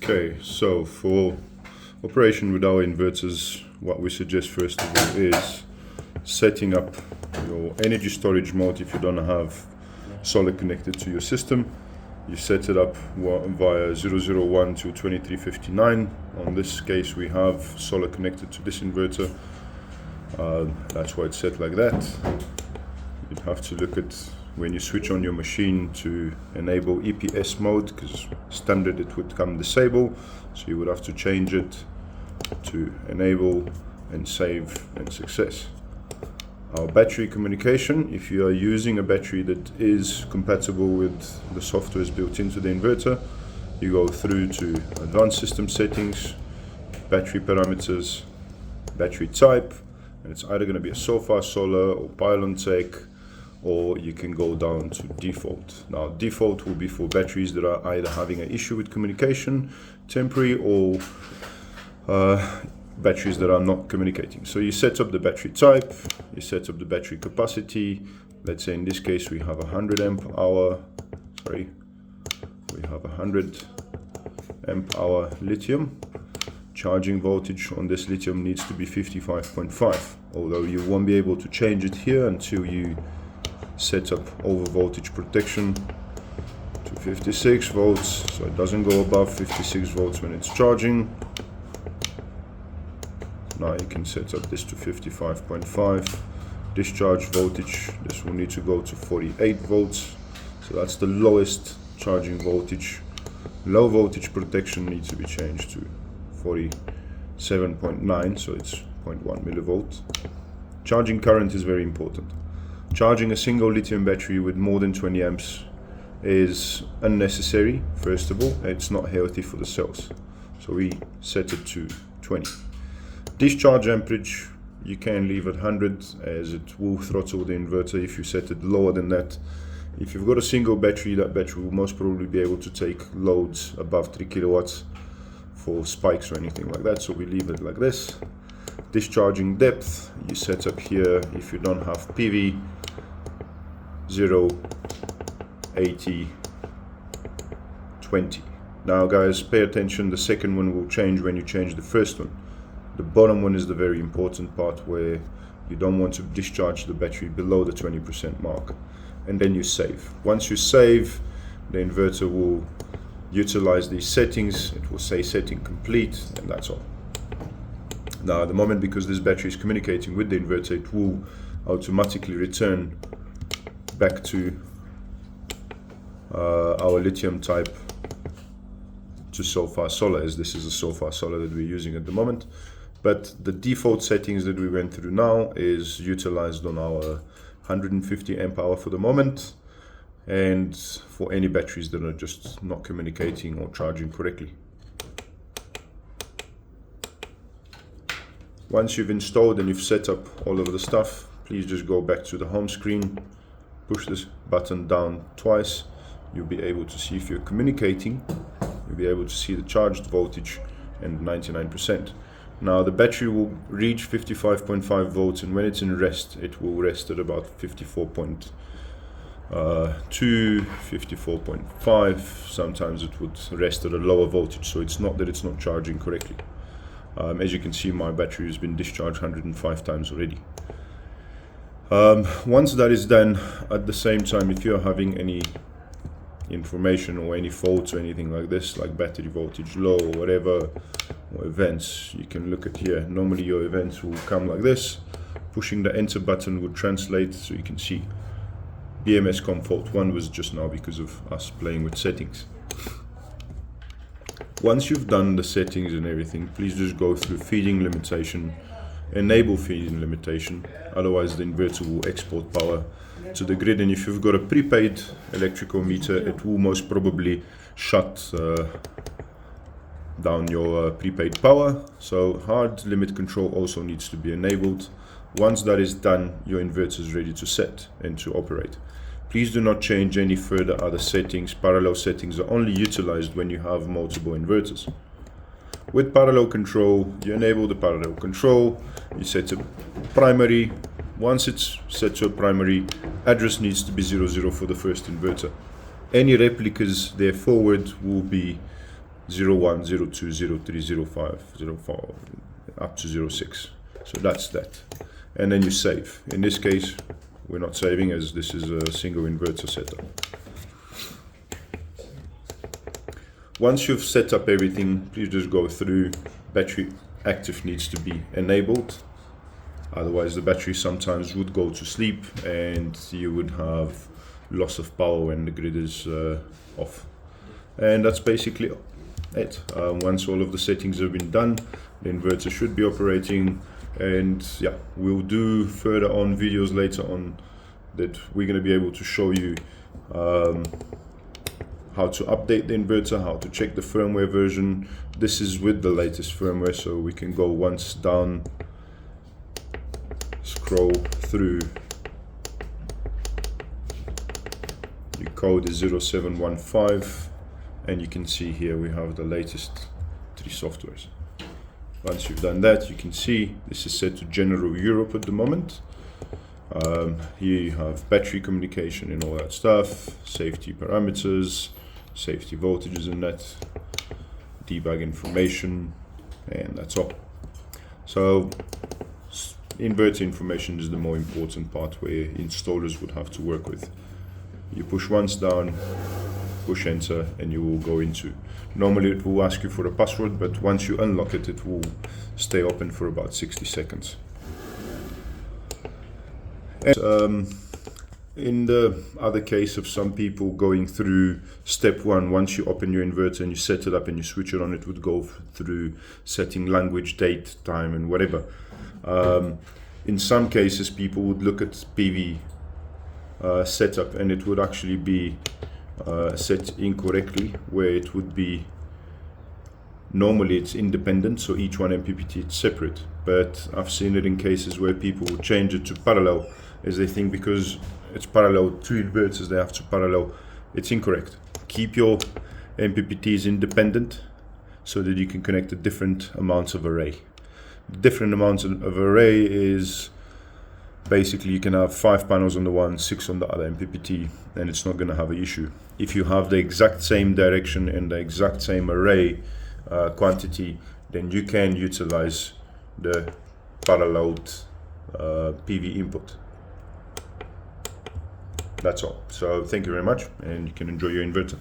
Okay, so for operation with our inverters, what we suggest first of all is setting up your energy storage mode. If you don't have solar connected to your system, you set it up via 001 to 2359. On this case, we have solar connected to this inverter. That's why it's set like that. You'd have to look at when you switch on your machine to enable EPS mode, because standard it would come disable, so you would have to change it to enable and save and success. Our battery communication, if you are using a battery that is compatible with the softwares built into the inverter, you go through to advanced system settings, battery parameters, battery type, and it's either going to be a so-far solar or pylon tech, or you can go down to default. Now default will be for batteries that are either having an issue with communication, temporary, or batteries that are not communicating. So you set up the battery type, you set up the battery capacity. Let's say in this case we have 100 amp hour, we have 100 amp hour lithium. Charging voltage on this lithium needs to be 55.5, although you won't be able to change it here until you set up over voltage protection to 56 volts, so it doesn't go above 56 volts when it's charging. Now you can set up this to 55.5. Discharge voltage, this will need to go to 48 volts, so that's the lowest charging voltage. Low voltage protection needs to be changed to 47.9, so it's 0.1 millivolt. Charging current is very important. Charging a single lithium battery with more than 20 amps is unnecessary. First of all, it's not healthy for the cells, so we set it to 20. Discharge amperage, you can leave at 100, as it will throttle the inverter if you set it lower than that. If you've got a single battery, that battery will most probably be able to take loads above 3 kilowatts for spikes or anything like that, so we leave it like this. Discharging depth, you set up here, if you don't have PV, 0, 80, 20. Now guys, pay attention, the second one will change when you change the first one. The bottom one is the very important part, where you don't want to discharge the battery below the 20% mark. And then you save. Once you save, the inverter will utilize these settings. It will say setting complete, and that's all. Now at the moment, because this battery is communicating with the inverter, it will automatically return back to our lithium type to so-far solar, as this is a so-far solar that we're using at the moment. But the default settings that we went through now is utilized on our 150 amp hour for the moment, and for any batteries that are just not communicating or charging correctly. Once you've installed and you've set up all of the stuff, please just go back to the home screen, push this button down twice. You'll be able to see if you're communicating. You'll be able to see the charged voltage and 99%. Now the battery will reach 55.5 volts, and when it's in rest, it will rest at about 54.2, 54.5. Sometimes it would rest at a lower voltage, so it's not that it's not charging correctly. As you can see, my battery has been discharged 105 times already. Once that is done, at the same time, if you're having any information or any faults or anything like this, like battery voltage low or whatever, or events, you can look at here. Normally your events will come like this. Pushing the enter button would translate, so you can see BMS-COM fault 1 was just now because of us playing with settings. Once you've done the settings and everything, please just go through feeding limitation, enable feeding limitation, otherwise the inverter will export power to the grid, and if you've got a prepaid electrical meter, it will most probably shut down your prepaid power. So hard limit control also needs to be enabled. Once that is done, your inverter is ready to set and to operate. Please do not change any further other settings. Parallel settings are only utilized when you have multiple inverters. With parallel control, you enable the parallel control, you set a primary. Once it's set to a primary, address needs to be 00 for the first inverter. Any replicas there forward will be 01, 02, 03, 05, 04, up to 06. So that's that. And then you save. In this case, we're not saving as this is a single inverter setup. Once you've set up everything, please just go through. Battery active needs to be enabled. Otherwise the battery sometimes would go to sleep and you would have loss of power when the grid is off. And that's basically it. Once all of the settings have been done, the inverter should be operating. And yeah, we'll do further on videos later on that we're going to be able to show you how to update the inverter, how to check the firmware version. This is with the latest firmware, so we can go once down, scroll through. Your code is 0715, and you can see here we have the latest 3 softwares. Once you've done that, you can see this is set to General Europe at the moment. Here you have battery communication and all that stuff, safety parameters, safety voltages and that, debug information, and that's all. So inverter information is the more important part where installers would have to work with. You push once down, push enter, and you will go into. Normally it will ask you for a password, but once you unlock it, it will stay open for about 60 seconds. And, in the other case of some people going through step 1, once you open your inverter and you set it up and you switch it on, it would go through setting language, date, time, and whatever. In some cases, people would look at PV setup and it would actually be set incorrectly, where it would be normally it's independent, so each one MPPT is separate. But I've seen it in cases where people would change it to parallel, as they think because it's parallel to inverters they have to parallel. It's incorrect. Keep your MPPTs independent so that you can connect the different amounts of array. The different amounts of array is basically you can have 5 panels on the one, 6 on the other MPPT, and it's not going to have an issue. If you have the exact same direction and the exact same array quantity, then you can utilize the paralleled PV input. That's all. So thank you very much, and you can enjoy your inverter.